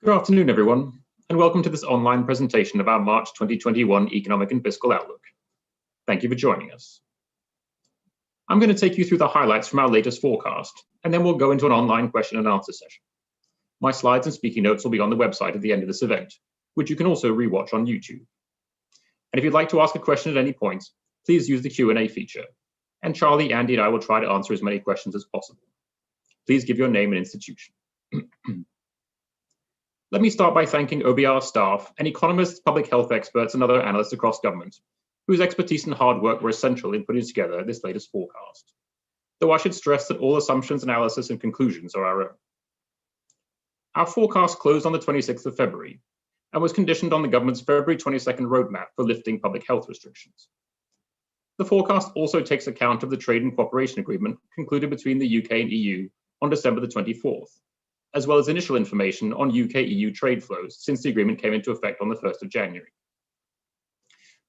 Good afternoon, everyone, and welcome to this online presentation of our March 2021 Economic and Fiscal Outlook. Thank you for joining us. I'm going to take you through the highlights from our latest forecast, and then we'll go into an online question and answer session. My slides and speaking notes will be on the website at the end of this event, which you can also rewatch on YouTube. And if you'd like to ask a question at any point, please use the Q&A feature, and Charlie, Andy, and I will try to answer as many questions as possible. Please give your name and institution. Let me start by thanking OBR staff and economists, public health experts, and other analysts across government, whose expertise and hard work were essential in putting together this latest forecast. Though I should stress that all assumptions, analysis, and conclusions are our own. Our forecast closed on the 26th of February and was conditioned on the government's February 22nd roadmap for lifting public health restrictions. The forecast also takes account of the trade and cooperation agreement concluded between the UK and EU on December the 24th, as well as initial information on UK-EU trade flows since the agreement came into effect on the 1st of January.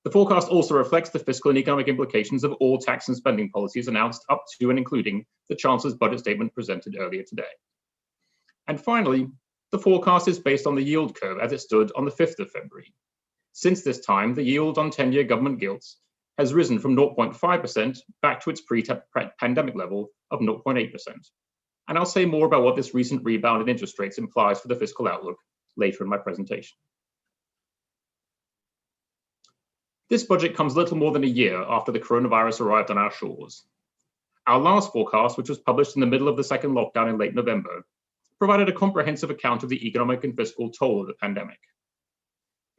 The forecast also reflects the fiscal and economic implications of all tax and spending policies announced up to and including the Chancellor's budget statement presented earlier today. And finally, the forecast is based on the yield curve as it stood on the 5th of February. Since this time, the yield on 10-year government gilts has risen from 0.5% back to its pre-pandemic level of 0.8%. And I'll say more about what this recent rebound in interest rates implies for the fiscal outlook later in my presentation. This budget comes little more than a year after the coronavirus arrived on our shores. Our last forecast, which was published in the middle of the second lockdown in late November, provided a comprehensive account of the economic and fiscal toll of the pandemic.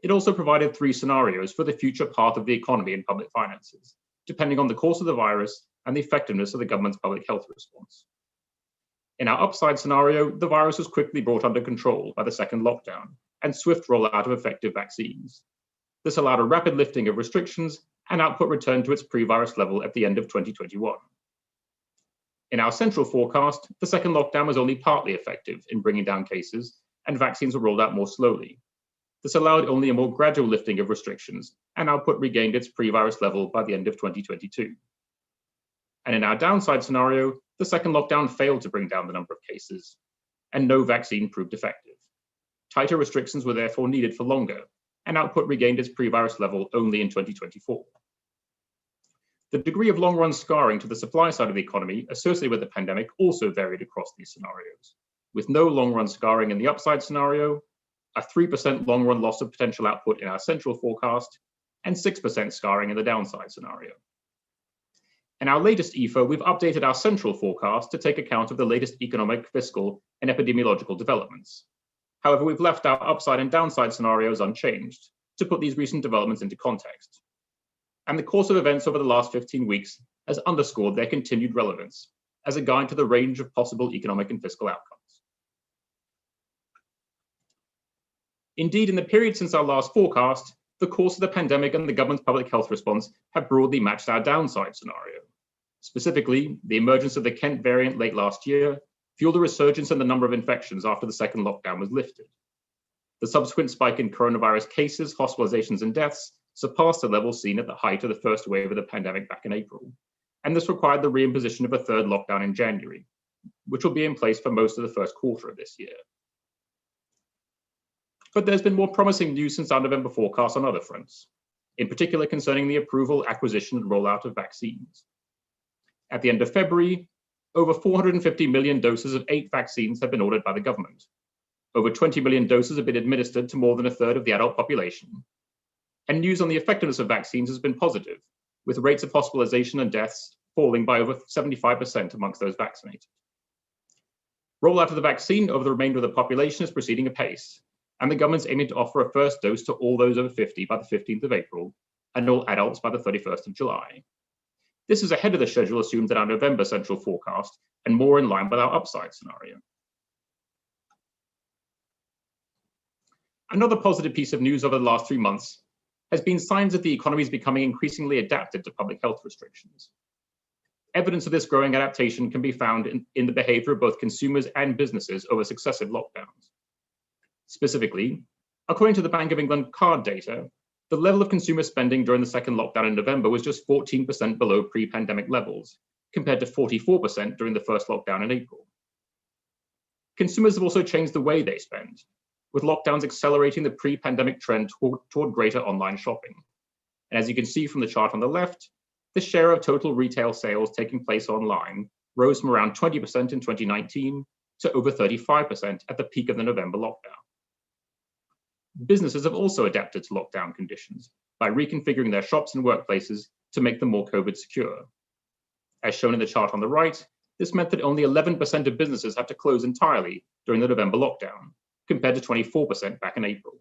It also provided 3 scenarios for the future path of the economy and public finances, depending on the course of the virus and the effectiveness of the government's public health response. In our upside scenario, the virus was quickly brought under control by the second lockdown and swift rollout of effective vaccines. This allowed a rapid lifting of restrictions and output returned to its pre-virus level at the end of 2021. In our central forecast, the second lockdown was only partly effective in bringing down cases and vaccines were rolled out more slowly. This allowed only a more gradual lifting of restrictions and output regained its pre-virus level by the end of 2022. And in our downside scenario, the second lockdown failed to bring down the number of cases, and no vaccine proved effective. Tighter restrictions were therefore needed for longer, and output regained its pre-virus level only in 2024. The degree of long-run scarring to the supply side of the economy associated with the pandemic also varied across these scenarios, with no long-run scarring in the upside scenario, a 3% long-run loss of potential output in our central forecast, and 6% scarring in the downside scenario. In our latest EFA, we've updated our central forecast to take account of the latest economic, fiscal, and epidemiological developments. However, we've left our upside and downside scenarios unchanged to put these recent developments into context. And the course of events over the last 15 weeks has underscored their continued relevance as a guide to the range of possible economic and fiscal outcomes. Indeed, in the period since our last forecast, the course of the pandemic and the government's public health response have broadly matched our downside scenario. Specifically, the emergence of the Kent variant late last year fueled a resurgence in the number of infections after the second lockdown was lifted. The subsequent spike in coronavirus cases, hospitalizations, and deaths surpassed the levels seen at the height of the first wave of the pandemic back in April. And this required the reimposition of a third lockdown in January, which will be in place for most of the first quarter of this year. But there's been more promising news since our November forecast on other fronts, in particular concerning the approval, acquisition, and rollout of vaccines. At the end of February, over 450 million doses of 8 vaccines have been ordered by the government. Over 20 million doses have been administered to more than a third of the adult population. And news on the effectiveness of vaccines has been positive, with rates of hospitalization and deaths falling by over 75% amongst those vaccinated. Rollout of the vaccine over the remainder of the population is proceeding apace, and the government's aiming to offer a first dose to all those over 50 by the 15th of April, and all adults by the 31st of July. This is ahead of the schedule assumed in our November central forecast and more in line with our upside scenario. Another positive piece of news over the last 3 months has been signs that the economy is becoming increasingly adapted to public health restrictions. Evidence of this growing adaptation can be found in the behavior of both consumers and businesses over successive lockdowns. Specifically, according to the Bank of England card data, the level of consumer spending during the second lockdown in November was just 14% below pre-pandemic levels, compared to 44% during the first lockdown in April. Consumers have also changed the way they spend, with lockdowns accelerating the pre-pandemic trend toward greater online shopping. And as you can see from the chart on the left, the share of total retail sales taking place online rose from around 20% in 2019 to over 35% at the peak of the November lockdown. Businesses have also adapted to lockdown conditions by reconfiguring their shops and workplaces to make them more COVID secure. As shown in the chart on the right, this meant that only 11% of businesses had to close entirely during the November lockdown, compared to 24% back in April.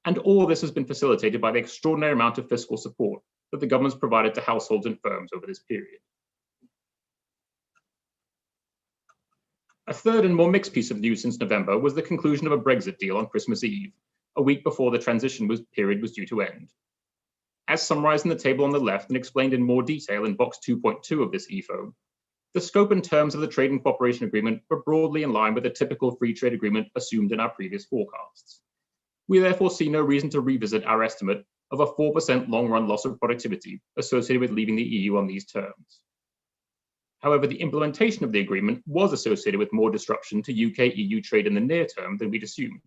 And all of this has been facilitated by the extraordinary amount of fiscal support that the government's provided to households and firms over this period. A third and more mixed piece of news since November was the conclusion of a Brexit deal on Christmas Eve, a week before the transition period was due to end. As summarized in the table on the left and explained in more detail in box 2.2 of this EFO, the scope and terms of the Trade and Cooperation Agreement were broadly in line with the typical free trade agreement assumed in our previous forecasts. We therefore see no reason to revisit our estimate of a 4% long-run loss of productivity associated with leaving the EU on these terms. However, the implementation of the agreement was associated with more disruption to UK-EU trade in the near term than we'd assumed.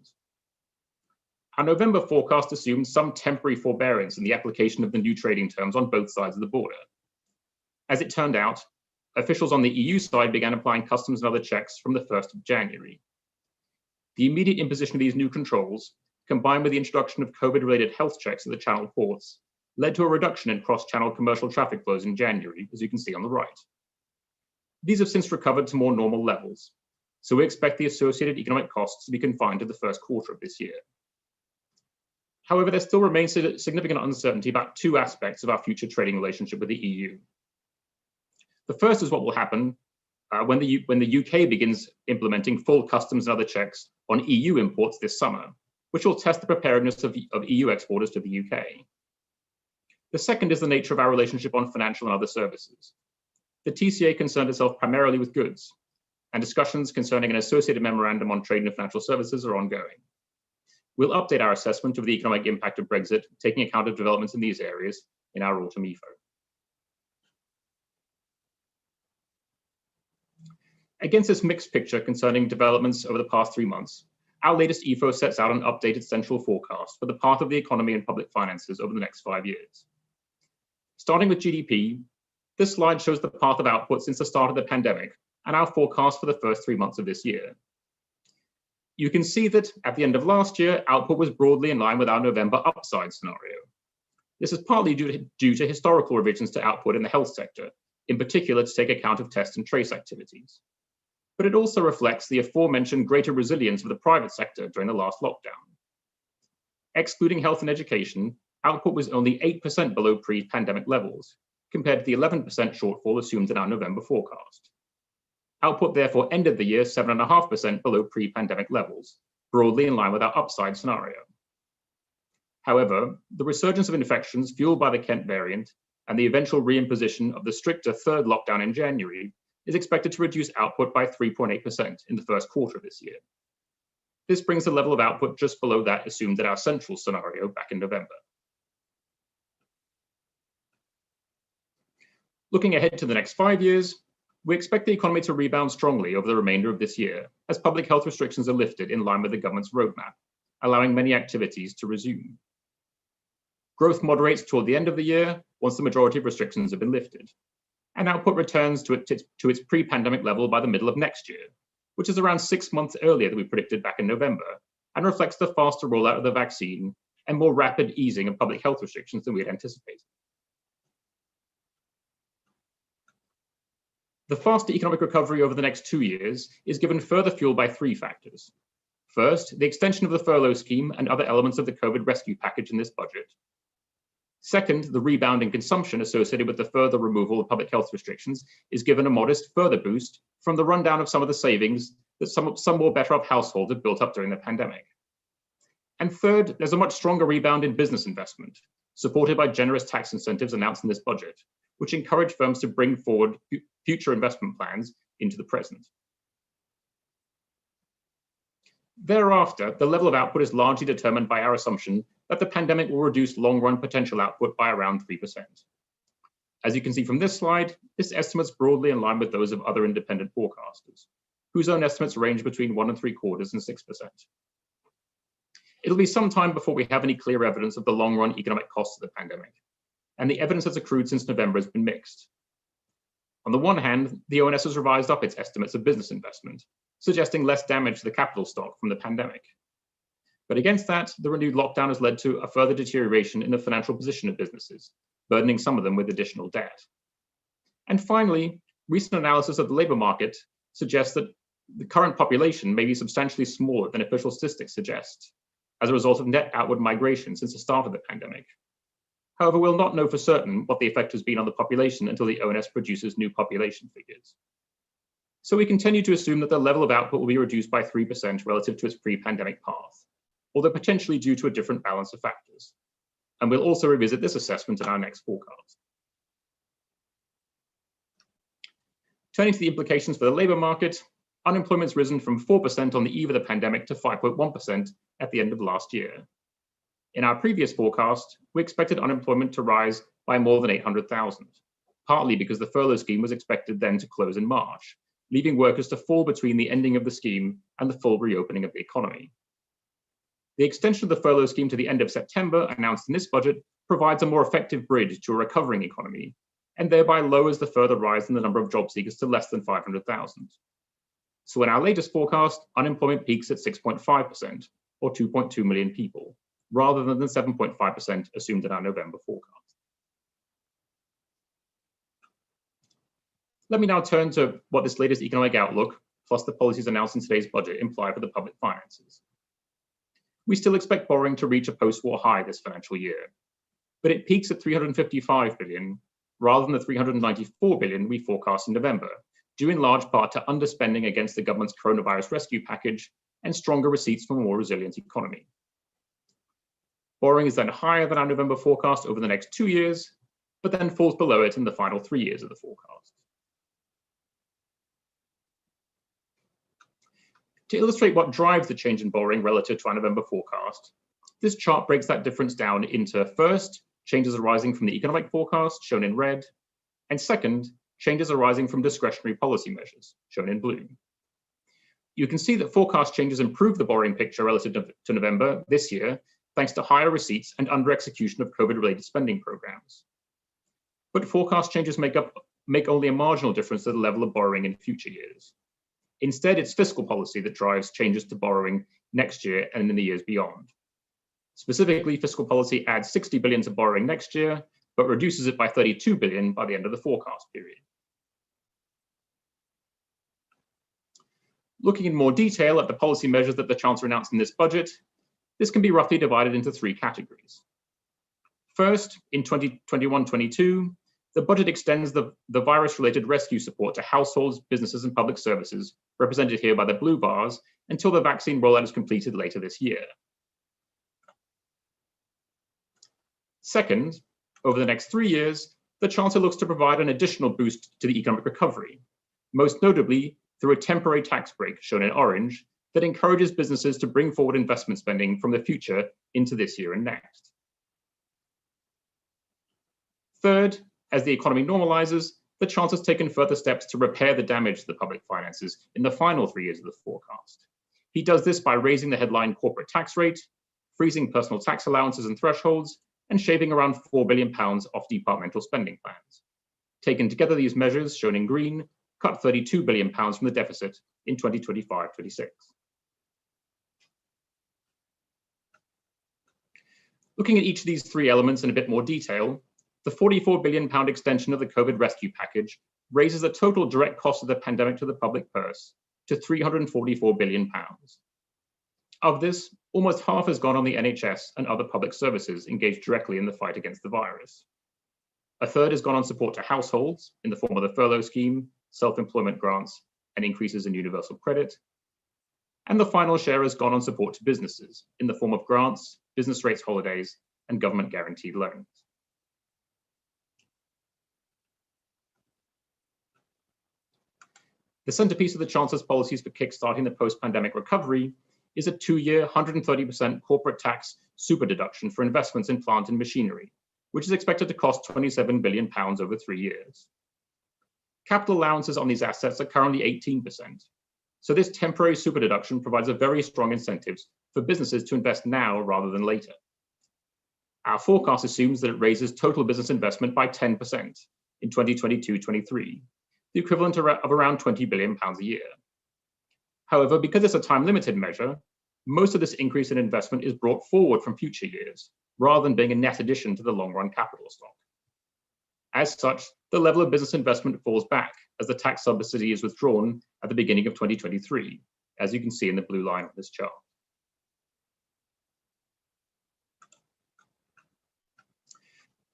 Our November forecast assumed some temporary forbearance in the application of the new trading terms on both sides of the border. As it turned out, officials on the EU side began applying customs and other checks from the 1st of January. The immediate imposition of these new controls, combined with the introduction of COVID-related health checks at the Channel ports, led to a reduction in cross-channel commercial traffic flows in January, as you can see on the right. These have since recovered to more normal levels, so we expect the associated economic costs to be confined to the first quarter of this year. However, there still remains significant uncertainty about two aspects of our future trading relationship with the EU. The first is what will happen when the UK begins implementing full customs and other checks on EU imports this summer, which will test the preparedness of EU exporters to the UK. The second is the nature of our relationship on financial and other services. The TCA concerned itself primarily with goods, and discussions concerning an associated memorandum on trade and financial services are ongoing. We'll update our assessment of the economic impact of Brexit, taking account of developments in these areas in our autumn EFO. Against this mixed picture concerning developments over the past 3 months, our latest EFO sets out an updated central forecast for the path of the economy and public finances over the next 5 years. Starting with GDP, this slide shows the path of output since the start of the pandemic and our forecast for the first 3 months of this year. You can see that at the end of last year, output was broadly in line with our November upside scenario. This is partly due to historical revisions to output in the health sector, in particular to take account of test and trace activities. But it also reflects the aforementioned greater resilience of the private sector during the last lockdown. Excluding health and education, output was only 8% below pre-pandemic levels, compared to the 11% shortfall assumed in our November forecast. Output therefore ended the year 7.5% below pre-pandemic levels, broadly in line with our upside scenario. However, the resurgence of infections fueled by the Kent variant and the eventual reimposition of the stricter third lockdown in January is expected to reduce output by 3.8% in the first quarter of this year. This brings the level of output just below that assumed in our central scenario back in November. Looking ahead to the next 5 years, we expect the economy to rebound strongly over the remainder of this year as public health restrictions are lifted in line with the government's roadmap, allowing many activities to resume. Growth moderates toward the end of the year once the majority of restrictions have been lifted, and output returns to its pre-pandemic level by the middle of next year, which is around 6 months earlier than we predicted back in November, and reflects the faster rollout of the vaccine and more rapid easing of public health restrictions than we had anticipated. The faster economic recovery over the next 2 years is given further fuel by 3 factors. First, the extension of the furlough scheme and other elements of the COVID rescue package in this budget. Second, the rebound in consumption associated with the further removal of public health restrictions is given a modest further boost from the rundown of some of the savings that some more better off households have built up during the pandemic. And third, there's a much stronger rebound in business investment, supported by generous tax incentives announced in this budget, which encourage firms to bring forward future investment plans into the present. Thereafter, the level of output is largely determined by our assumption that the pandemic will reduce long-run potential output by around 3%. As you can see from this slide, this estimate is broadly in line with those of other independent forecasters, whose own estimates range between 1.75% and 6%. it'll be some time before we have any clear evidence of the long-run economic costs of the pandemic, and the evidence that's accrued since November has been mixed. On the one hand, the ONS has revised up its estimates of business investment, suggesting less damage to the capital stock from the pandemic. But against that, the renewed lockdown has led to a further deterioration in the financial position of businesses, burdening some of them with additional debt. And finally, recent analysis of the labor market suggests that the current population may be substantially smaller than official statistics suggest, as a result of net outward migration since the start of the pandemic. However, we'll not know for certain what the effect has been on the population until the ONS produces new population figures. So we continue to assume that the level of output will be reduced by 3% relative to its pre-pandemic path, although potentially due to a different balance of factors. And we'll also revisit this assessment in our next forecast. Turning to the implications for the labor market, unemployment's risen from 4% on the eve of the pandemic to 5.1% at the end of last year. In our previous forecast, we expected unemployment to rise by more than 800,000, partly because the furlough scheme was expected then to close in March, leaving workers to fall between the ending of the scheme and the full reopening of the economy. The extension of the furlough scheme to the end of September, announced in this budget, provides a more effective bridge to a recovering economy, and thereby lowers the further rise in the number of job seekers to less than 500,000. So in our latest forecast, unemployment peaks at 6.5%, or 2.2 million people, rather than the 7.5% assumed in our November forecast. Let me now turn to what this latest economic outlook, plus the policies announced in today's budget, imply for the public finances. We still expect borrowing to reach a post-war high this financial year, but it peaks at 355 billion, rather than the 394 billion we forecast in November, due in large part to underspending against the government's coronavirus rescue package and stronger receipts from a more resilient economy. Borrowing is then higher than our November forecast over the next 2 years, but then falls below it in the final 3 years of the forecast. To illustrate what drives the change in borrowing relative to our November forecast, this chart breaks that difference down into, first, changes arising from the economic forecast, shown in red, and second, changes arising from discretionary policy measures, shown in blue. You can see that forecast changes improve the borrowing picture relative to November this year, thanks to higher receipts and under execution of COVID-related spending programs. But forecast changes make only a marginal difference to the level of borrowing in future years. Instead, it's fiscal policy that drives changes to borrowing next year and in the years beyond. Specifically, fiscal policy adds 60 billion to borrowing next year, but reduces it by 32 billion by the end of the forecast period. Looking in more detail at the policy measures that the Chancellor announced in this budget, this can be roughly divided into 3 categories. First, in 2021-22, the budget extends the virus-related rescue support to households, businesses, and public services, represented here by the blue bars, until the vaccine rollout is completed later this year. Second, over the next 3 years, the Chancellor looks to provide an additional boost to the economic recovery, most notably through a temporary tax break, shown in orange, that encourages businesses to bring forward investment spending from the future into this year and next. Third, as the economy normalizes, the Chancellor has taken further steps to repair the damage to the public finances in the final 3 years of the forecast. He does this by raising the headline corporate tax rate, freezing personal tax allowances and thresholds, and shaving around £4 billion off departmental spending plans. Taken together, these measures, shown in green, cut £32 billion from the deficit in 2025-26. Looking at each of these 3 elements in a bit more detail, the £44 billion extension of the COVID rescue package raises the total direct cost of the pandemic to the public purse to £344 billion. Of this, almost half has gone on the NHS and other public services engaged directly in the fight against the virus. A third has gone on support to households in the form of the furlough scheme, self-employment grants, and increases in universal credit. And the final share has gone on support to businesses in the form of grants, business rates holidays, and government guaranteed loans. The centerpiece of the Chancellor's policies for kickstarting the post-pandemic recovery is a 2-year, 130% corporate tax super deduction for investments in plant and machinery, which is expected to cost £27 billion over 3 years. Capital allowances on these assets are currently 18%, So this temporary super deduction provides a very strong incentives for businesses to invest now rather than later. Our forecast assumes that it raises total business investment by 10% in 2022-23, the equivalent of around £20 billion a year. However, because it's a time-limited measure, most of this increase in investment is brought forward from future years, rather than being a net addition to the long-run capital stock. As such, the level of business investment falls back as the tax subsidy is withdrawn at the beginning of 2023, as you can see in the blue line on this chart.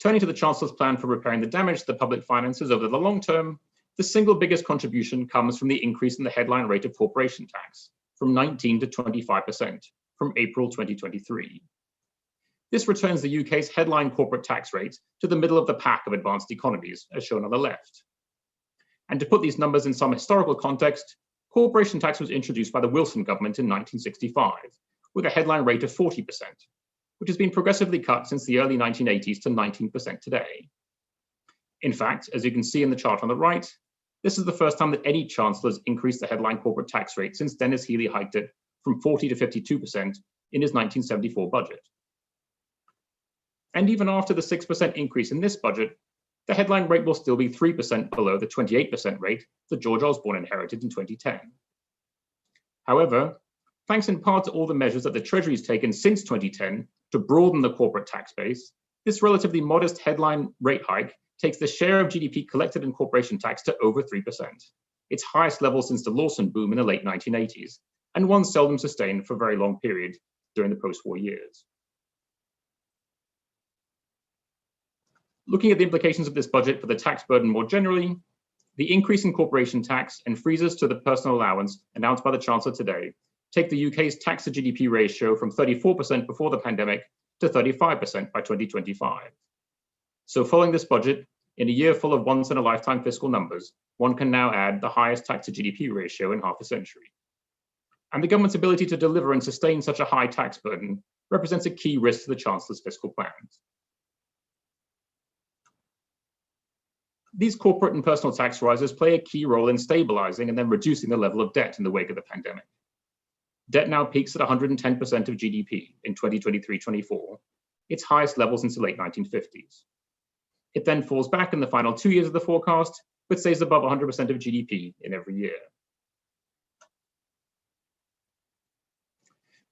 Turning to the Chancellor's plan for repairing the damage to the public finances over the long term, the single biggest contribution comes from the increase in the headline rate of corporation tax from 19% to 25% from April 2023. This returns the UK's headline corporate tax rate to the middle of the pack of advanced economies, as shown on the left. And to put these numbers in some historical context, corporation tax was introduced by the Wilson government in 1965, with a headline rate of 40%, which has been progressively cut since the early 1980s to 19% today. In fact, as you can see in the chart on the right, this is the first time that any chancellor has increased the headline corporate tax rate since Dennis Healey hiked it from 40% to 52% in his 1974 budget. And even after the 6% increase in this budget, the headline rate will still be 3% below the 28% rate that George Osborne inherited in 2010. However, thanks in part to all the measures that the Treasury has taken since 2010 to broaden the corporate tax base, this relatively modest headline rate hike takes the share of GDP collected in corporation tax to over 3%, its highest level since the Lawson boom in the late 1980s, and one seldom sustained for a very long period during the post-war years. Looking at the implications of this budget for the tax burden more generally, the increase in corporation tax and freezes to the personal allowance announced by the Chancellor today take the UK's tax to GDP ratio from 34% before the pandemic to 35% by 2025. So following this budget, in a year full of once-in-a-lifetime fiscal numbers, one can now add the highest tax to GDP ratio in half a century. And the government's ability to deliver and sustain such a high tax burden represents a key risk to the Chancellor's fiscal plans. These corporate and personal tax rises play a key role in stabilizing and then reducing the level of debt in the wake of the pandemic. Debt now peaks at 110% of GDP in 2023-24, its highest level since the late 1950s. It then falls back in the final 2 years of the forecast, but stays above 100% of GDP in every year.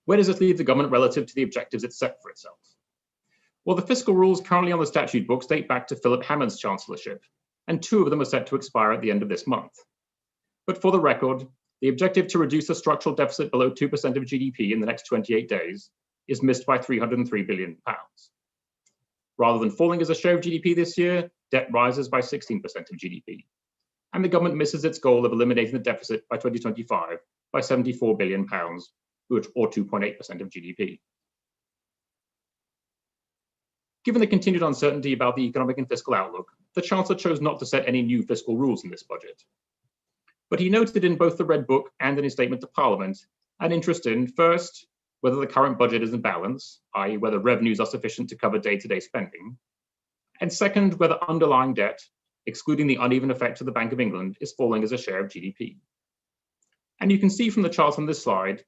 Where does this leave the government relative to the objectives it set for itself? Well, the fiscal rules currently on the statute books date back to Philip Hammond's chancellorship, and 2 of them are set to expire at the end of this month. But for the record, the objective to reduce the structural deficit below 2% of GDP in the next 28 days is missed by £303 billion. Rather than falling as a share of GDP this year, debt rises by 16% of GDP. And the government misses its goal of eliminating the deficit by 2025 by £74 billion, or 2.8% of GDP. Given the continued uncertainty about the economic and fiscal outlook, the Chancellor chose not to set any new fiscal rules in this budget. But he noted in both the Red Book and in his statement to Parliament an interest in, first, whether the current budget is in balance, i.e. whether revenues are sufficient to cover day-to-day spending, and second, whether underlying debt, excluding the uneven effect of the Bank of England, is falling as a share of GDP. And you can see from the charts on this slide,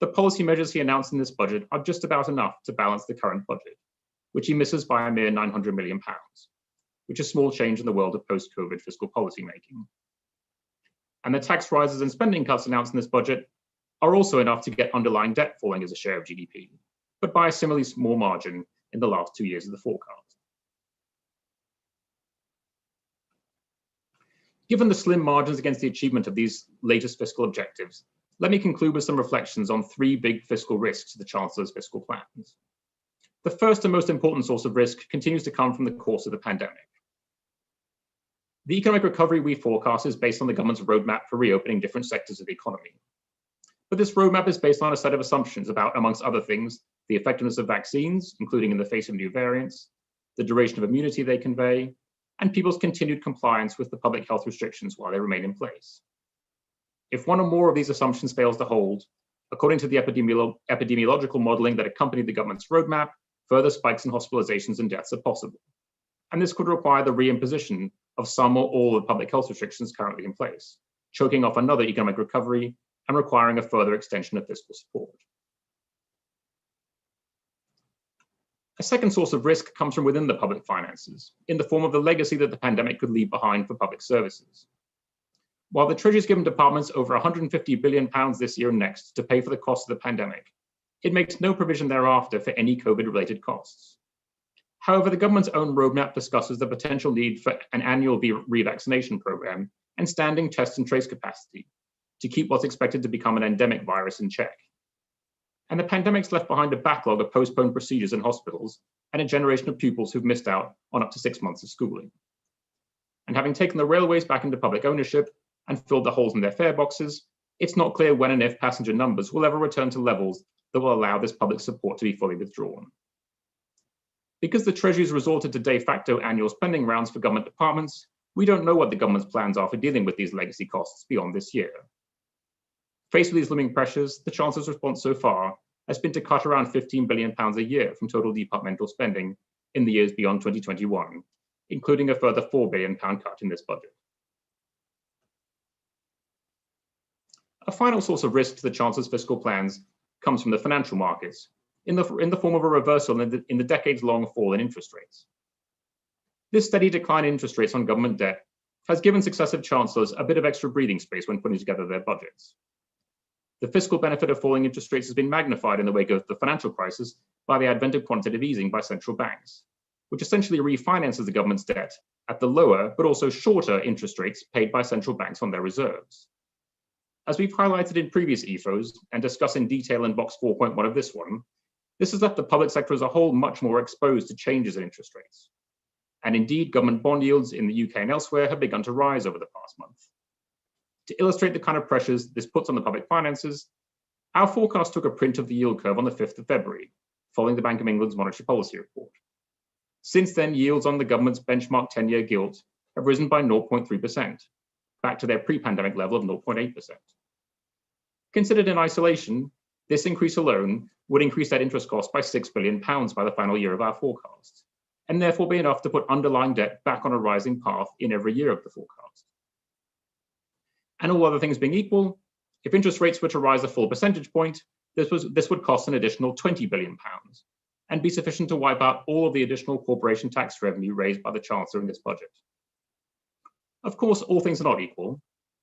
the policy measures he announced in this budget are just about enough to balance the current budget, which he misses by a mere £900 million, which is small change in the world of post-COVID fiscal policy making. And the tax rises and spending cuts announced in this budget are also enough to get underlying debt falling as a share of GDP, but by a similarly small margin in the last 2 years of the forecast. Given the slim margins against the achievement of these latest fiscal objectives, let me conclude with some reflections on 3 big fiscal risks to the Chancellor's fiscal plans. The first and most important source of risk continues to come from the course of the pandemic. The economic recovery we forecast is based on the government's roadmap for reopening different sectors of the economy. But this roadmap is based on a set of assumptions about, amongst other things, the effectiveness of vaccines, including in the face of new variants, the duration of immunity they convey, and people's continued compliance with the public health restrictions while they remain in place. If one or more of these assumptions fails to hold, according to the epidemiological modeling that accompanied the government's roadmap, further spikes in hospitalizations and deaths are possible. And this could require the reimposition of some or all of the public health restrictions currently in place, choking off another economic recovery and requiring a further extension of fiscal support. A second source of risk comes from within the public finances, in the form of the legacy that the pandemic could leave behind for public services. While the Treasury has given departments over £150 billion this year and next to pay for the costs of the pandemic, it makes no provision thereafter for any COVID-related costs. However, the government's own roadmap discusses the potential need for an annual revaccination program and standing test and trace capacity to keep what's expected to become an endemic virus in check. And the pandemic's left behind a backlog of postponed procedures in hospitals and a generation of pupils who've missed out on up to 6 months of schooling. And having taken the railways back into public ownership and filled the holes in their fare boxes, it's not clear when and if passenger numbers will ever return to levels that will allow this public support to be fully withdrawn. Because the Treasury's resorted to de facto annual spending rounds for government departments, we don't know what the government's plans are for dealing with these legacy costs beyond this year. Faced with these looming pressures, the Chancellor's response so far has been to cut around £15 billion a year from total departmental spending in the years beyond 2021, including a further £4 billion cut in this budget. A final source of risk to the Chancellor's fiscal plans comes from the financial markets, in the form of a reversal in the decades-long fall in interest rates. This steady decline in interest rates on government debt has given successive chancellors a bit of extra breathing space when putting together their budgets. The fiscal benefit of falling interest rates has been magnified in the wake of the financial crisis by the advent of quantitative easing by central banks, which essentially refinances the government's debt at the lower but also shorter interest rates paid by central banks on their reserves. As we've highlighted in previous EFOs and discussed in detail in box 4.1 of this one, this has left the public sector as a whole much more exposed to changes in interest rates. And indeed, government bond yields in the UK and elsewhere have begun to rise over the past month. To illustrate the kind of pressures this puts on the public finances, our forecast took a print of the yield curve on the 5th of February, following the Bank of England's monetary policy report. Since then, yields on the government's benchmark 10-year gilt have risen by 0.3%, back to their pre-pandemic level of 0.8%. Considered in isolation, this increase alone would increase that interest cost by £6 billion by the final year of our forecast, and therefore be enough to put underlying debt back on a rising path in every year of the forecast. And all other things being equal, if interest rates were to rise a full percentage point, this would cost an additional £20 billion and be sufficient to wipe out all of the additional corporation tax revenue raised by the Chancellor in this budget. Of course, all things are not equal.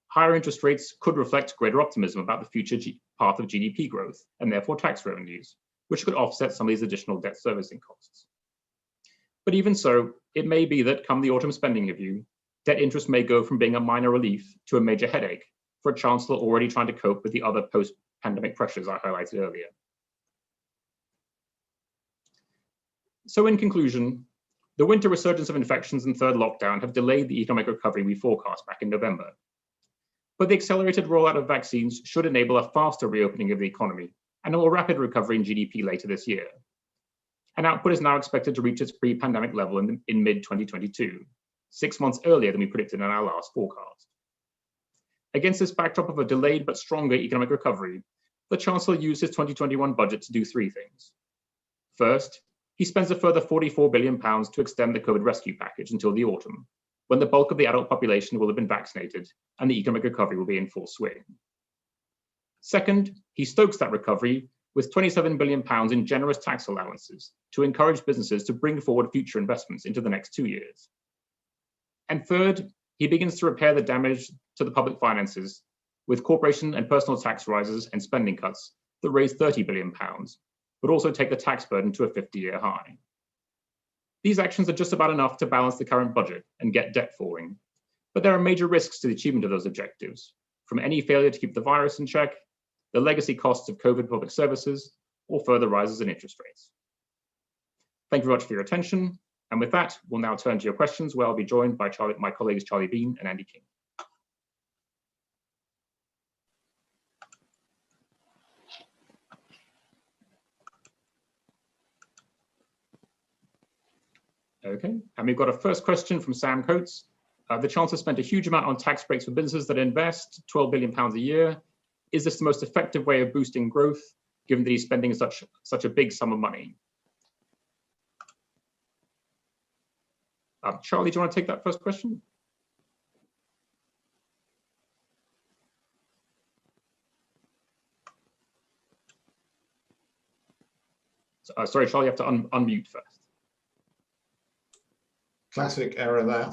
Higher interest rates could reflect greater optimism about the future path of GDP growth and therefore tax revenues, which could offset some of these additional debt servicing costs. But even so, it may be that come the autumn spending review, debt interest may go from being a minor relief to a major headache for a Chancellor already trying to cope with the other post-pandemic pressures I highlighted earlier. So in conclusion, the winter resurgence of infections and third lockdown have delayed the economic recovery we forecast back in November. But the accelerated rollout of vaccines should enable a faster reopening of the economy and a more rapid recovery in GDP later this year. And output is now expected to reach its pre-pandemic level in mid-2022, 6 months earlier than we predicted in our last forecast. Against this backdrop of a delayed but stronger economic recovery, the Chancellor used his 2021 budget to do three things. First, he spends a further £44 billion to extend the COVID rescue package until the autumn, when the bulk of the adult population will have been vaccinated and the economic recovery will be in full swing. Second, he stokes that recovery with £27 billion in generous tax allowances to encourage businesses to bring forward future investments into the next 2 years. And third, he begins to repair the damage to the public finances with corporation and personal tax rises and spending cuts that raise £30 billion, but also take the tax burden to a 50-year high. These actions are just about enough to balance the current budget and get debt falling, but there are major risks to the achievement of those objectives, from any failure to keep the virus in check, the legacy costs of COVID public services, or further rises in interest rates. Thank you very much for your attention. And with that, we'll now turn to your questions, where I'll be joined by my colleagues Charlie Bean and Andy King. Okay, and we've got a first question from Sam Coates. The Chancellor spent a huge amount on tax breaks for businesses that invest, £12 billion a year. Is this the most effective way of boosting growth, given that he's spending such a big sum of money? Charlie, do you want to take that first question? Sorry, Charlie, you have to unmute first. Classic error there.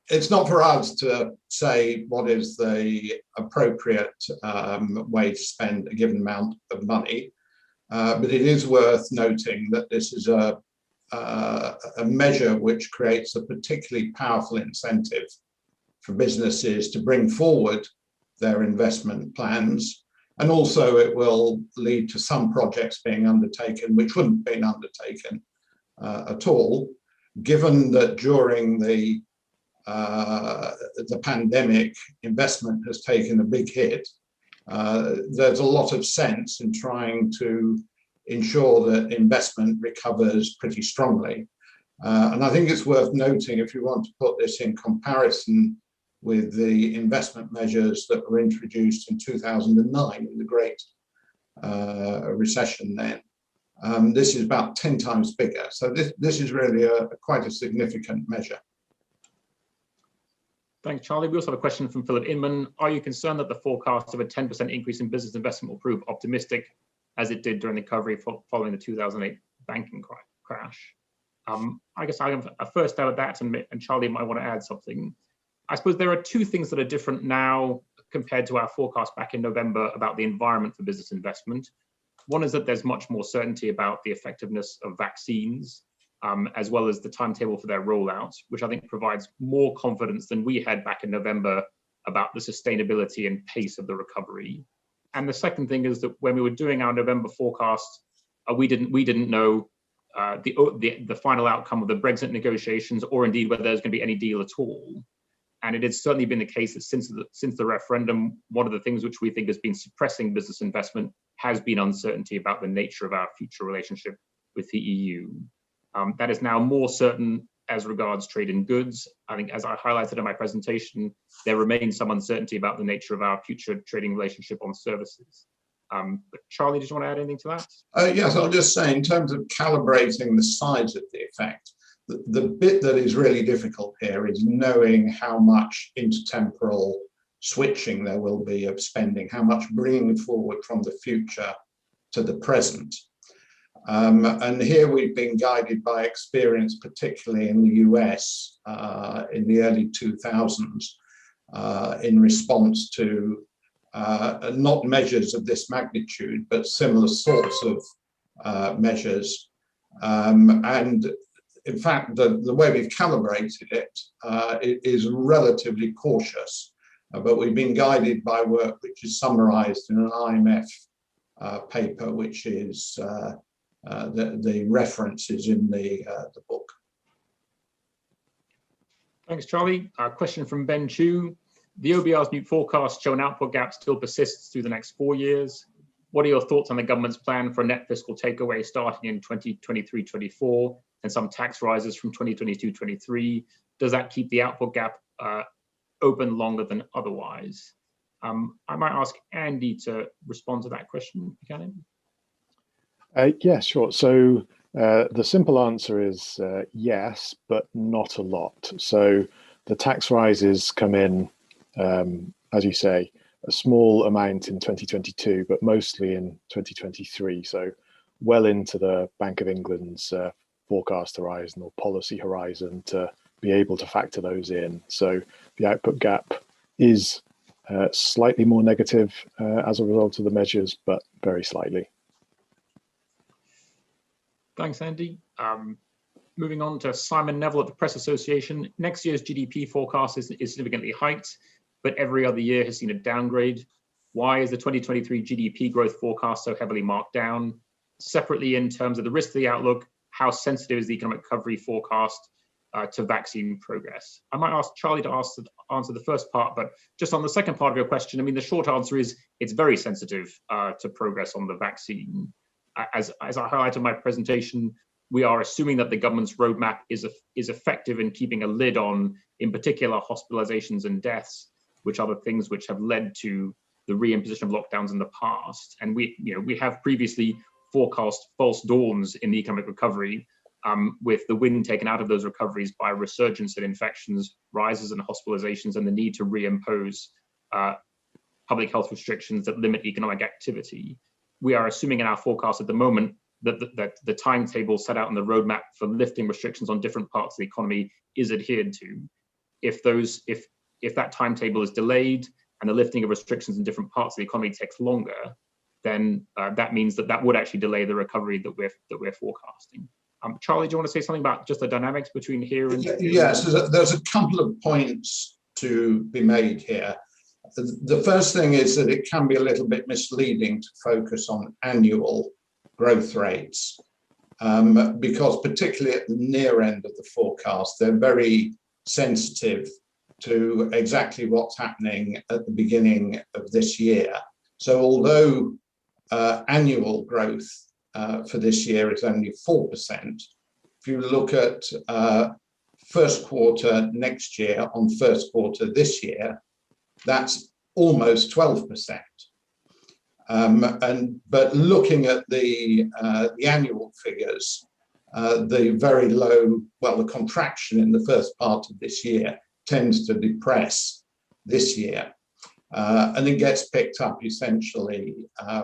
It's not for us to say what is the appropriate way to spend a given amount of money, but it is worth noting that this is a measure which creates a particularly powerful incentive for businesses to bring forward their investment plans, and also it will lead to some projects being undertaken which wouldn't have been undertaken at all, given that during the pandemic, investment has taken a big hit. There's a lot of sense in trying to ensure that investment recovers pretty strongly. And I think it's worth noting, if you want to put this in comparison with the investment measures that were introduced in 2009 in the Great Recession then, this is about 10 times bigger. So this is really quite a significant measure. Thanks, Charlie. We also have a question from Philip Inman. Are you concerned that the forecast of a 10% increase in business investment will prove optimistic, as it did during the recovery following the 2008 banking crash? I guess I'll have a first stab at that, and Charlie might want to add something. I suppose there are two things that are different now compared to our forecast back in November about the environment for business investment. One is that there's much more certainty about the effectiveness of vaccines, as well as the timetable for their rollout, which I think provides more confidence than we had back in November about the sustainability and pace of the recovery. And the second thing is that when we were doing our November forecast, we didn't know the final outcome of the Brexit negotiations, or indeed whether there's going to be any deal at all. And it has certainly been the case that since the referendum, one of the things which we think has been suppressing business investment has been uncertainty about the nature of our future relationship with the EU. That is now more certain as regards trade in goods. I think, as I highlighted in my presentation, there remains some uncertainty about the nature of our future trading relationship on services. But Charlie, did you want to add anything to that? Yes, I'll just say, in terms of calibrating the size of the effect, the bit that is really difficult here is knowing how much intertemporal switching there will be of spending, how much bringing forward from the future to the present. And here we've been guided by experience, particularly in the US in the early 2000s, in response to not measures of this magnitude, but similar sorts of measures. And in fact, the way we've calibrated it is relatively cautious, but we've been guided by work which is summarized in an IMF paper, which is the references in the book. Thanks, Charlie. A question from Ben Chu. The OBR's new forecasts show an output gap still persists through the next 4 years. What are your thoughts on the government's plan for a net fiscal takeaway starting in 2023-24 and some tax rises from 2022-23? Does that keep the output gap open longer than otherwise? I might ask Andy to respond to that question, if you can. Yeah, sure. So the simple answer is yes, but not a lot. So the tax rises come in, as you say, a small amount in 2022, but mostly in 2023. So well into the Bank of England's forecast horizon or policy horizon to be able to factor those in. So the output gap is slightly more negative as a result of the measures, but very slightly. Thanks, Andy. Moving on to Simon Neville at the Press Association. Next year's GDP forecast is significantly hiked, but every other year has seen a downgrade. Why is the 2023 GDP growth forecast so heavily marked down? Separately, in terms of the risk to the outlook, how sensitive is the economic recovery forecast to vaccine progress? I might ask Charlie to answer the first part, but just on the second part of your question, I mean, the short answer is it's very sensitive to progress on the vaccine. As I highlighted in my presentation, we are assuming that the government's roadmap is effective in keeping a lid on, in particular, hospitalizations and deaths, which are the things which have led to the reimposition of lockdowns in the past. And we have previously forecast false dawns in the economic recovery, with the wind taken out of those recoveries by resurgence in infections, rises in hospitalizations, and the need to reimpose public health restrictions that limit economic activity. we are assuming in our forecast at the moment that the timetable set out in the roadmap for lifting restrictions on different parts of the economy is adhered to. If that timetable is delayed and the lifting of restrictions in different parts of the economy takes longer, then that means that would actually delay the recovery that we're forecasting. Charlie, do you want to say something about just the dynamics between here and? Yes, there's a couple of points to be made here. The first thing is that it can be a little bit misleading to focus on annual growth rates, because particularly at the near end of the forecast, they're very sensitive to exactly what's happening at the beginning of this year. So although annual growth for this year is only 4%, if you look at first quarter next year on first quarter this year, that's almost 12%. But looking at the annual figures, the very low, well, the contraction in the first part of this year tends to depress this year. And it gets picked up essentially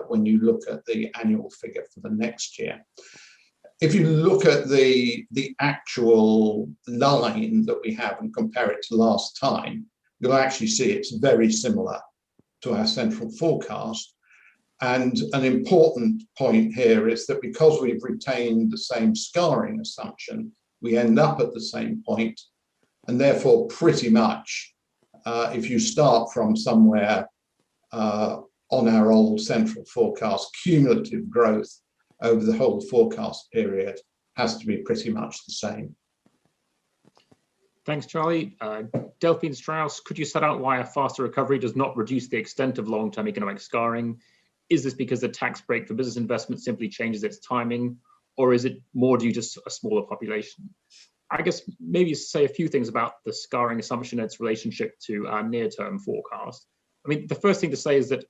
when you look at the annual figure for the next year. If you look at the actual line that we have and compare it to last time, you'll actually see it's very similar to our central forecast. And an important point here is that because we've retained the same scarring assumption, we end up at the same point. And therefore, pretty much, if you start from somewhere on our old central forecast, cumulative growth over the whole forecast period has to be pretty much the same. Thanks, Charlie. Delphine Strauss, could you set out why a faster recovery does not reduce the extent of long-term economic scarring? Is this because the tax break for business investment simply changes its timing, or is it more due to a smaller population? I guess maybe say a few things about the scarring assumption and its relationship to our near-term forecast. I mean, the first thing to say is that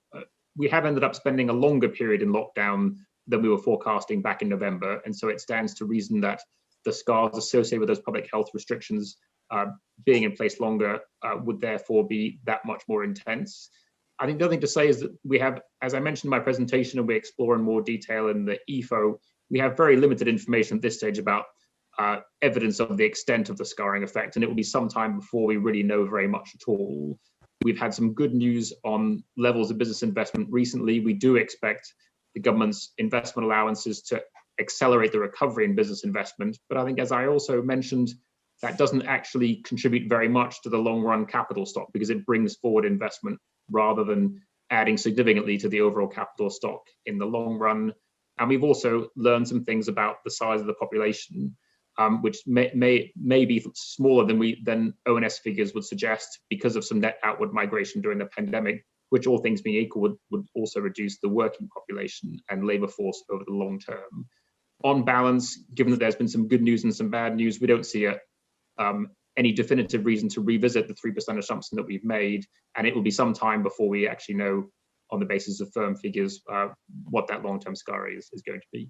we have ended up spending a longer period in lockdown than we were forecasting back in November, and so it stands to reason that the scars associated with those public health restrictions being in place longer would therefore be that much more intense. I think the other thing to say is that we have, as I mentioned in my presentation, and we explore in more detail in the EFO, we have very limited information at this stage about evidence of the extent of the scarring effect, and it will be some time before we really know very much at all. We've had some good news on levels of business investment recently. We do expect the government's investment allowances to accelerate the recovery in business investment, but I think, as I also mentioned, that doesn't actually contribute very much to the long-run capital stock because it brings forward investment rather than adding significantly to the overall capital stock in the long run. And we've also learned some things about the size of the population, which may be smaller than ONS figures would suggest because of some net outward migration during the pandemic, which, all things being equal, would also reduce the working population and labor force over the long term. On balance, given that there's been some good news and some bad news, we don't see any definitive reason to revisit the 3% assumption that we've made, and it will be some time before we actually know, on the basis of firm figures, what that long-term scarring is going to be.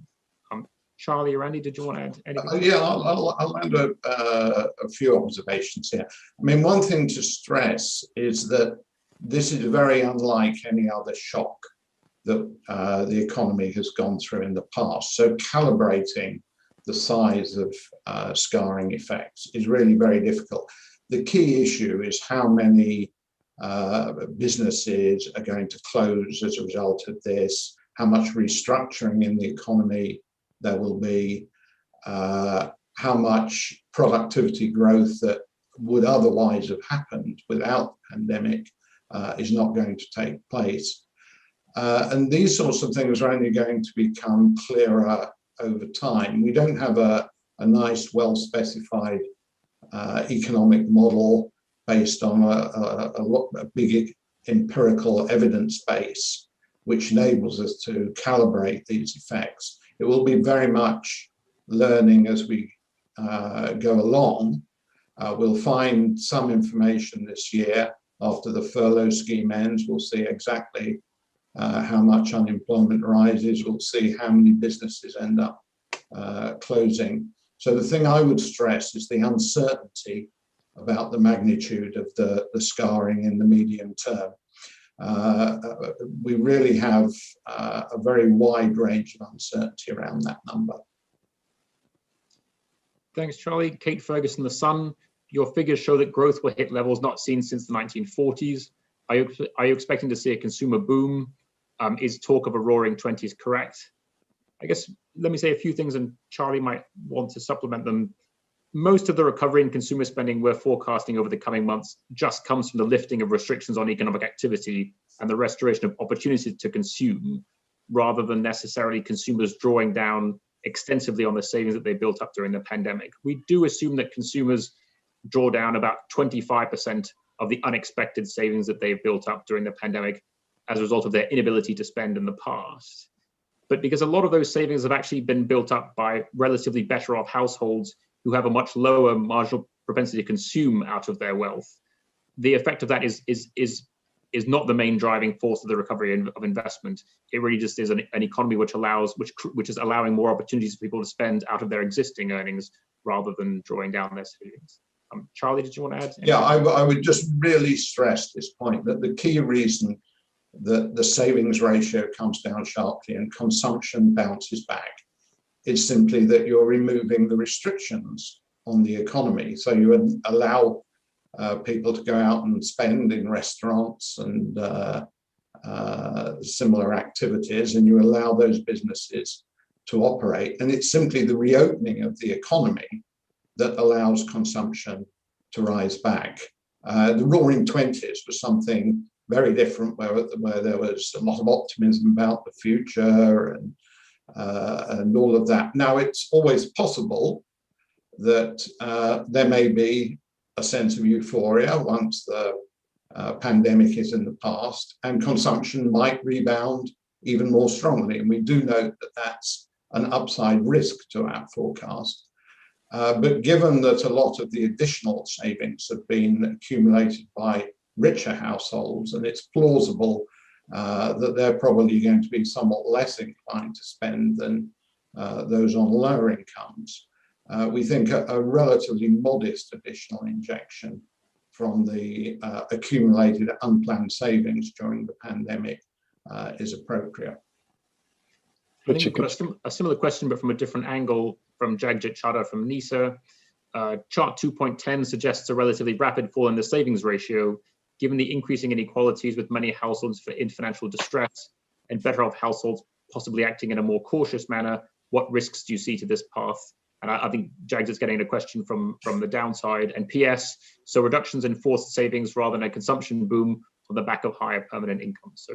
Charlie or Randy, did you want to add anything? Yeah, I'll add a few observations here. I mean, one thing to stress is that this is very unlike any other shock that the economy has gone through in the past. So calibrating the size of scarring effects is really very difficult. The key issue is how many businesses are going to close as a result of this, how much restructuring in the economy there will be, how much productivity growth that would otherwise have happened without the pandemic is not going to take place. And these sorts of things are only going to become clearer over time. We don't have a nice, well-specified economic model based on a big empirical evidence base, which enables us to calibrate these effects. It will be very much learning as we go along. We'll find some information this year after the furlough scheme ends. We'll see exactly how much unemployment rises. We'll see how many businesses end up closing. So the thing I would stress is the uncertainty about the magnitude of the scarring in the medium term. we really have a very wide range of uncertainty around that number. Thanks, Charlie. Kate Ferguson, The Sun. Your figures show that growth will hit levels not seen since the 1940s. Are you expecting to see a consumer boom? Is talk of a roaring 20s correct? I guess, let me say a few things, and Charlie might want to supplement them. Most of the recovery in consumer spending we're forecasting over the coming months just comes from the lifting of restrictions on economic activity and the restoration of opportunity to consume, rather than necessarily consumers drawing down extensively on the savings that they built up during the pandemic. We do assume that consumers draw down about 25% of the unexpected savings that they've built up during the pandemic as a result of their inability to spend in the past. But because a lot of those savings have actually been built up by relatively better off households who have a much lower marginal propensity to consume out of their wealth, the effect of that is not the main driving force of the recovery of investment. It really just is an economy which is allowing more opportunities for people to spend out of their existing earnings rather than drawing down their savings. Charlie, did you want to add anything? Yeah, I would just really stress this point, that the key reason that the savings ratio comes down sharply and consumption bounces back is simply that you're removing the restrictions on the economy. So you allow people to go out and spend in restaurants and similar activities, and you allow those businesses to operate. And it's simply the reopening of the economy that allows consumption to rise back. The roaring 20s was something very different, where there was a lot of optimism about the future and all of that. Now, it's always possible that there may be a sense of euphoria once the pandemic is in the past, and consumption might rebound even more strongly. And we do note that that's an upside risk to our forecast. But given that a lot of the additional savings have been accumulated by richer households, and it's plausible that they're probably going to be somewhat less inclined to spend than those on lower incomes, we think a relatively modest additional injection from the accumulated unplanned savings during the pandemic is appropriate. I think we've got a similar question, but from a different angle, from Jagjit Chadha from NISA. Chart 2.10 suggests a relatively rapid fall in the savings ratio, given the increasing inequalities with many households in financial distress and better off households possibly acting in a more cautious manner. What risks do you see to this path? And I think Jags is getting a question from the downside. And PS, so reductions in forced savings rather than a consumption boom on the back of higher permanent income. So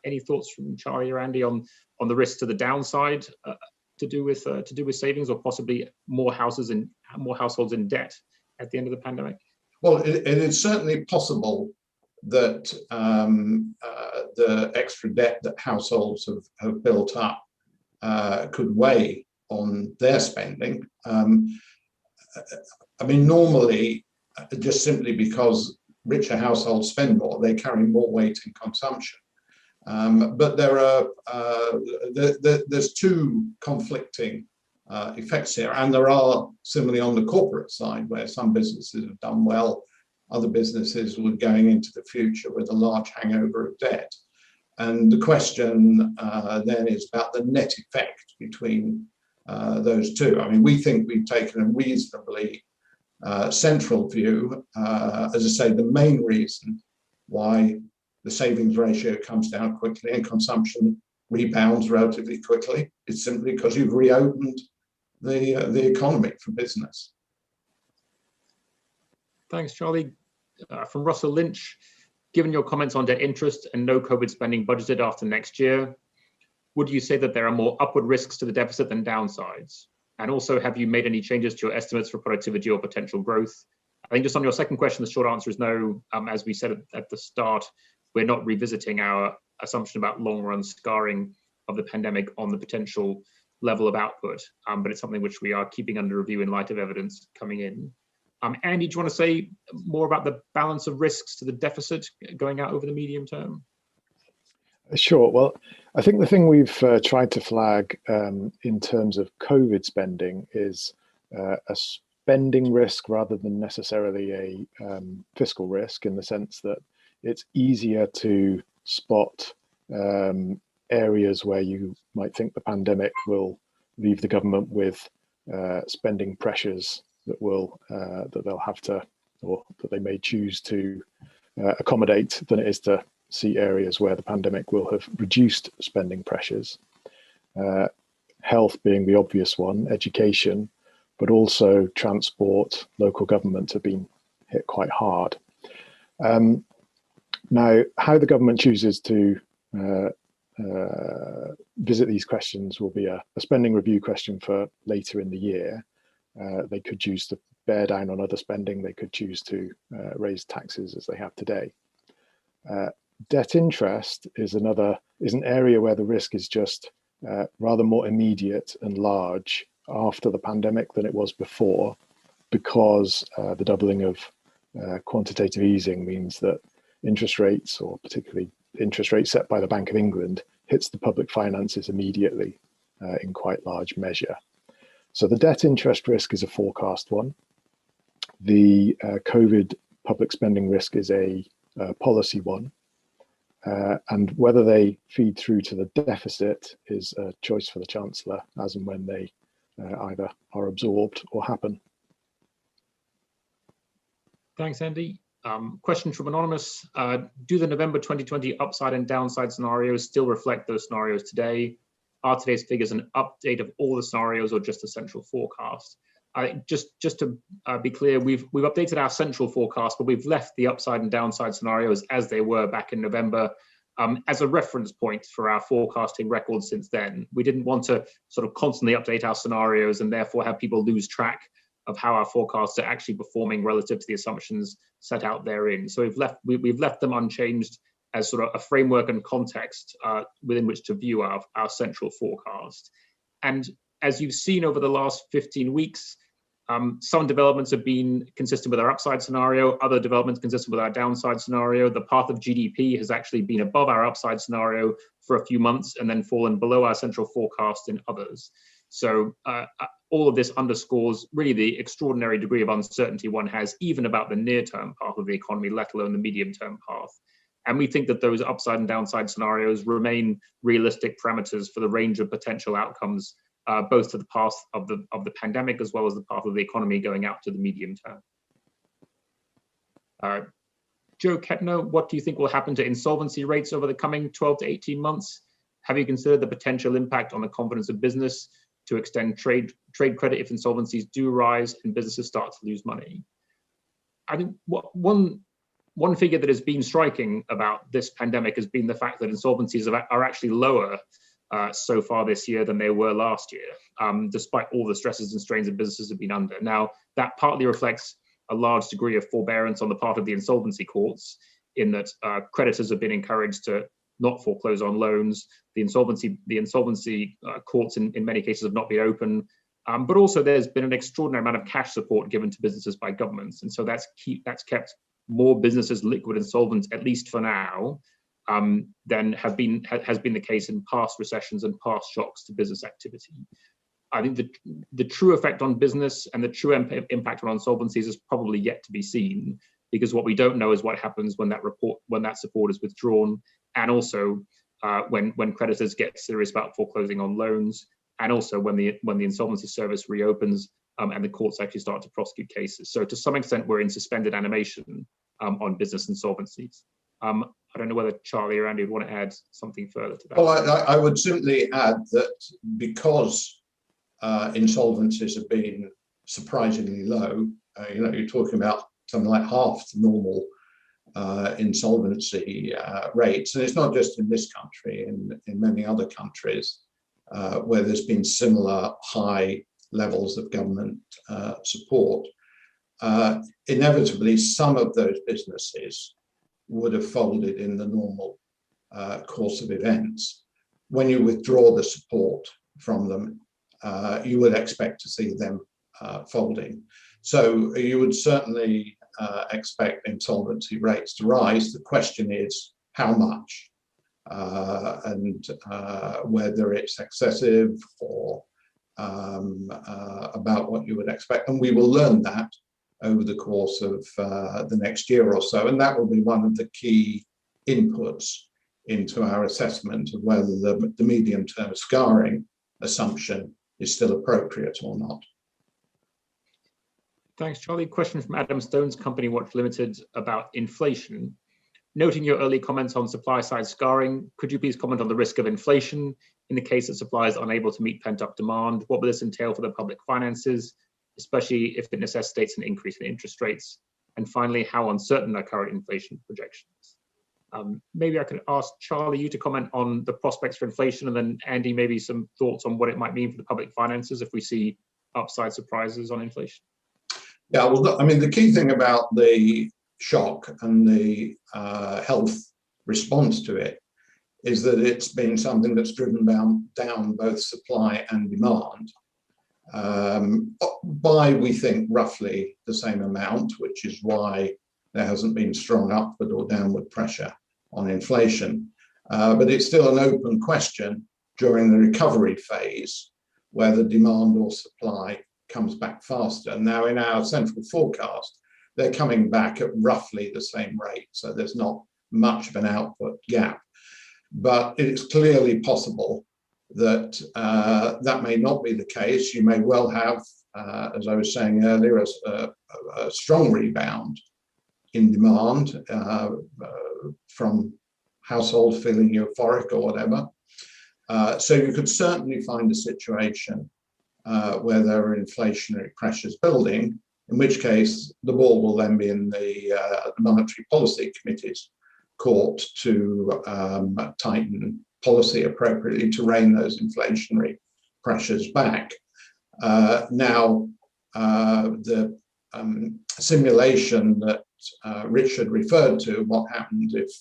any thoughts from Charlie or Andy on the risks to the downside to do with savings, or possibly more households in debt at the end of the pandemic? Well, it is certainly possible that the extra debt that households have built up could weigh on their spending. I mean, normally, just simply because richer households spend more, they carry more weight in consumption. But there's two conflicting effects here, and there are similarly on the corporate side, where some businesses have done well, other businesses were going into the future with a large hangover of debt. And the question then is about the net effect between those two. I mean, we think we've taken a reasonably central view. As I say, the main reason why the savings ratio comes down quickly and consumption rebounds relatively quickly is simply because you've reopened the economy for business. Thanks, Charlie. From Russell Lynch, given your comments on debt interest and no COVID spending budgeted after next year, would you say that there are more upward risks to the deficit than downsides? And also, have you made any changes to your estimates for productivity or potential growth? I think just on your second question, the short answer is no. As we said at the start, we're not revisiting our assumption about long-run scarring of the pandemic on the potential level of output, but it's something which we are keeping under review in light of evidence coming in. Andy, do you want to say more about the balance of risks to the deficit going out over the medium term? Sure. Well, I think the thing we've tried to flag in terms of COVID spending is a spending risk rather than necessarily a fiscal risk, in the sense that it's easier to spot areas where you might think the pandemic will leave the government with spending pressures that they'll have to, or that they may choose to accommodate, than it is to see areas where the pandemic will have reduced spending pressures. Health being the obvious one, education, but also transport, local government have been hit quite hard. Now, how the government chooses to visit these questions will be a spending review question for later in the year. They could choose to bear down on other spending. They could choose to raise taxes as they have today. Debt interest is an area where the risk is just rather more immediate and large after the pandemic than it was before, because the doubling of quantitative easing means that interest rates, or particularly interest rates set by the Bank of England, hits the public finances immediately in quite large measure. So the debt interest risk is a forecast one. The COVID public spending risk is a policy one. And whether they feed through to the deficit is a choice for the Chancellor as and when they either are absorbed or happen. Thanks, Andy. Question from Anonymous. Do the November 2020 upside and downside scenarios still reflect those scenarios today? Are today's figures an update of all the scenarios or just a central forecast? Just to be clear, we've updated our central forecast, but we've left the upside and downside scenarios as they were back in November as a reference point for our forecasting record since then. We didn't want to sort of constantly update our scenarios and therefore have people lose track of how our forecasts are actually performing relative to the assumptions set out therein. So we've left them unchanged as sort of a framework and context within which to view our central forecast. And as you've seen over the last 15 weeks, some developments have been consistent with our upside scenario, other developments consistent with our downside scenario. The path of GDP has actually been above our upside scenario for a few months and then fallen below our central forecast in others. So all of this underscores really the extraordinary degree of uncertainty one has even about the near-term path of the economy, let alone the medium-term path. And we think that those upside and downside scenarios remain realistic parameters for the range of potential outcomes, both to the path of the pandemic as well as the path of the economy going out to the medium term. Joe Kettner, what do you think will happen to insolvency rates over the coming 12 to 18 months? Have you considered the potential impact on the confidence of business to extend trade credit if insolvencies do rise and businesses start to lose money? I think one figure that has been striking about this pandemic has been the fact that insolvencies are actually lower so far this year than they were last year, despite all the stresses and strains that businesses have been under. Now, that partly reflects a large degree of forbearance on the part of the insolvency courts, in that creditors have been encouraged to not foreclose on loans. The insolvency courts in many cases have not been open, but also there's been an extraordinary amount of cash support given to businesses by governments, and so that's kept more businesses liquid and solvent, at least for now, than has been the case in past recessions and past shocks to business activity. I think the true effect on business and the true impact on insolvencies is probably yet to be seen, because what we don't know is what happens when that support is withdrawn, and also when creditors get serious about foreclosing on loans, and also when the insolvency service reopens and the courts actually start to prosecute cases. So to some extent, we're in suspended animation on business insolvencies. I don't know whether Charlie or Andy would want to add something further to that. Well, I would simply add that because insolvencies have been surprisingly low, you're talking about something like half the normal insolvency rates, and it's not just in this country, in many other countries where there's been similar high levels of government support. Inevitably, some of those businesses would have folded in the normal course of events. When you withdraw the support from them, you would expect to see them folding. So you would certainly expect insolvency rates to rise. The question is how much, and whether it's excessive or about what you would expect. And we will learn that over the course of the next year or so. And that will be one of the key inputs into our assessment of whether the medium-term scarring assumption is still appropriate or not. Thanks, Charlie. Question from Adam Stone's Company Watch Limited about inflation. Noting your early comments on supply side scarring, could you please comment on the risk of inflation in the case that supply is unable to meet pent-up demand? What will this entail for the public finances, especially if it necessitates an increase in interest rates? And finally, how uncertain are current inflation projections? Maybe I could ask Charlie, you to comment on the prospects for inflation, and then Andy, maybe some thoughts on what it might mean for the public finances if we see upside surprises on inflation. Yeah, well, I mean, the key thing about the shock and the health response to it is that it's been something that's driven down both supply and demand by, we think, roughly the same amount, which is why there hasn't been strong upward or downward pressure on inflation. But it's still an open question during the recovery phase whether demand or supply comes back faster. Now, in our central forecast, they're coming back at roughly the same rate, so there's not much of an output gap. But it's clearly possible that that may not be the case. You may well have, as I was saying earlier, a strong rebound in demand from households feeling euphoric or whatever. So you could certainly find a situation where there are inflationary pressures building, in which case the ball will then be in the Monetary Policy Committee's court to tighten policy appropriately to rein those inflationary pressures back. Now, the simulation that Richard referred to, what happens if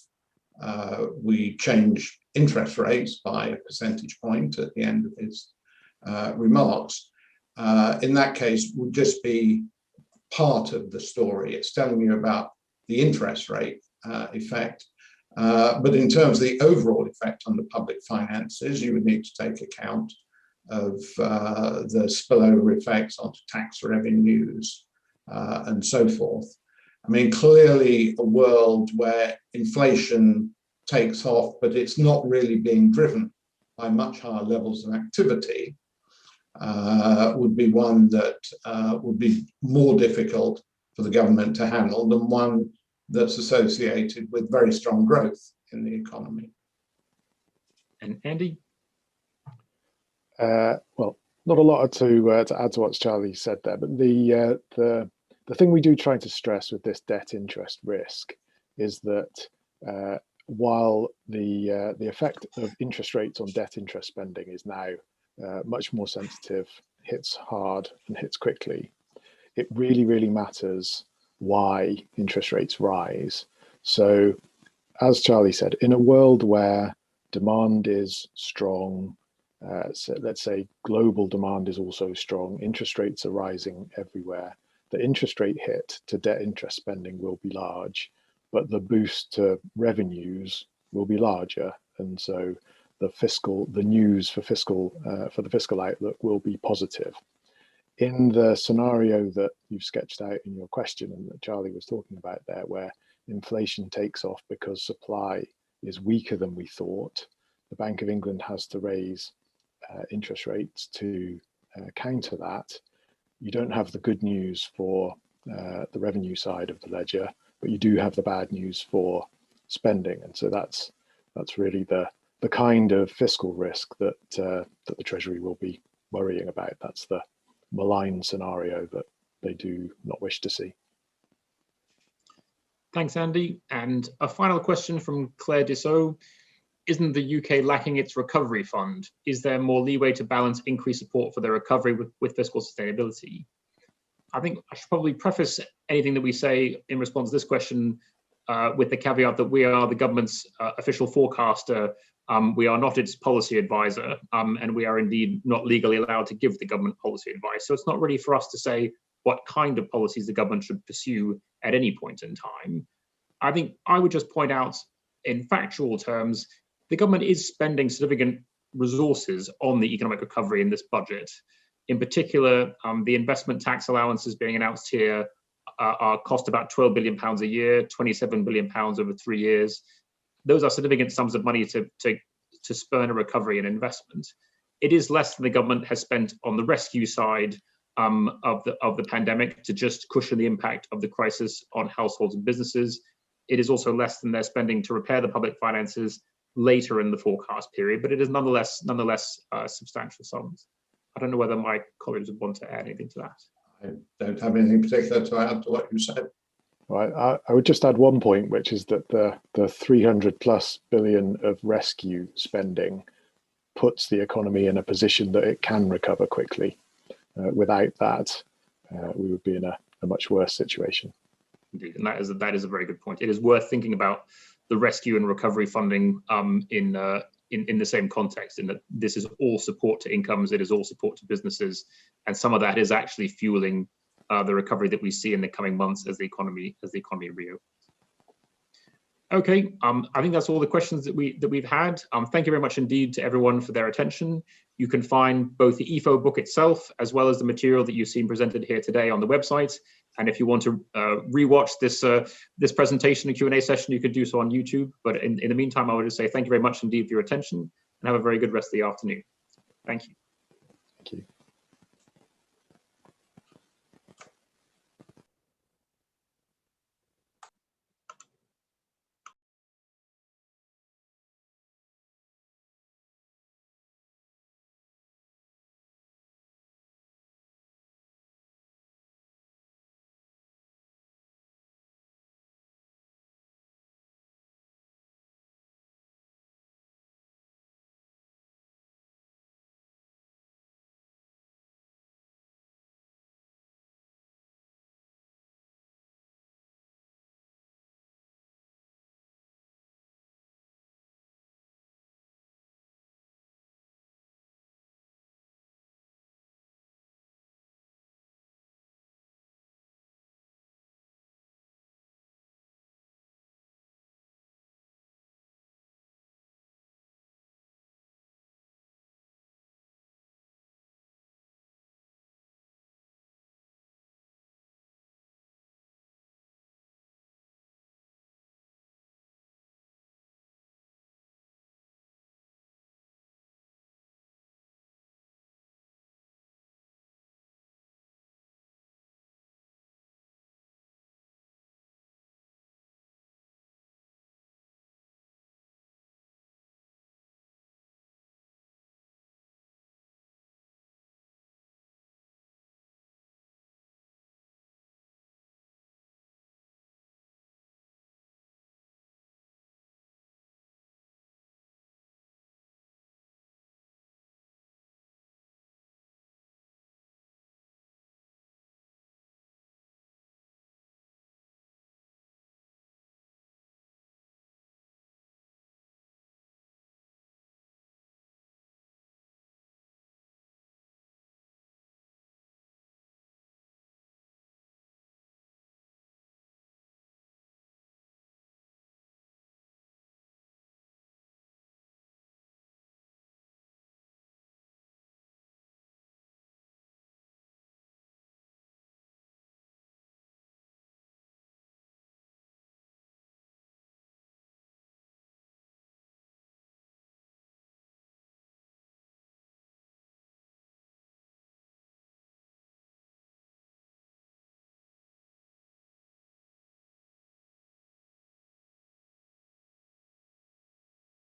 we change interest rates by a percentage point at the end of his remarks, in that case would just be part of the story. It's telling you about the interest rate effect, but in terms of the overall effect on the public finances, you would need to take account of the spillover effects onto tax revenues and so forth. I mean, clearly a world where inflation takes off, but it's not really being driven by much higher levels of activity, would be one that would be more difficult for the government to handle than one that's associated with very strong growth in the economy. And Andy? Well, not a lot to add to what Charlie said there, but the thing we do try to stress with this debt interest risk is that while the effect of interest rates on debt interest spending is now much more sensitive, hits hard and hits quickly, it really, really matters why interest rates rise. So, as Charlie said, in a world where demand is strong, so let's say global demand is also strong, interest rates are rising everywhere, the interest rate hit to debt interest spending will be large, but the boost to revenues will be larger. And so the news for the fiscal outlook will be positive. In the scenario that you've sketched out in your question and that Charlie was talking about there, where inflation takes off because supply is weaker than we thought, the Bank of England has to raise interest rates to counter that. You don't have the good news for the revenue side of the ledger, but you do have the bad news for spending. And so that's really the kind of fiscal risk that the Treasury will be worrying about. That's the malign scenario that they do not wish to see. Thanks, Andy. And a final question from Claire Dissot. Isn't the UK lacking its recovery fund? Is there more leeway to balance increased support for the recovery with fiscal sustainability? I think I should probably preface anything that we say in response to this question with the caveat that we are the government's official forecaster. We are not its policy advisor, and we are indeed not legally allowed to give the government policy advice. So it's not really for us to say what kind of policies the government should pursue at any point in time. I think I would just point out in factual terms, the government is spending significant resources on the economic recovery in this budget. In particular, the investment tax allowances being announced here are cost about £12 billion a year, £27 billion over 3 years. those are significant sums of money to spurn a recovery and investment. It is less than the government has spent on the rescue side of the pandemic to just cushion the impact of the crisis on households and businesses. It is also less than they're spending to repair the public finances later in the forecast period, but it is nonetheless substantial sums. I don't know whether my colleagues would want to add anything to that. I don't have anything particular to add to what you said. Well, I would just add one point, which is that the 300+ billion of rescue spending puts the economy in a position that it can recover quickly. Without that, we would be in a much worse situation. Indeed, and that is a very good point. It is worth thinking about the rescue and recovery funding in the same context, in that this is all support to incomes, it is all support to businesses, and some of that is actually fueling the recovery that we see in the coming months as the economy reopens. Okay, I think that's all the questions that we've had. Thank you very much indeed to everyone for their attention. You can find both the EFO book itself as well as the material that you've seen presented here today on the website. And if you want to rewatch this presentation and Q&A session, you could do so on YouTube. But in the meantime, I would just say thank you very much indeed for your attention and have a very good rest of the afternoon. Thank you. Thank you.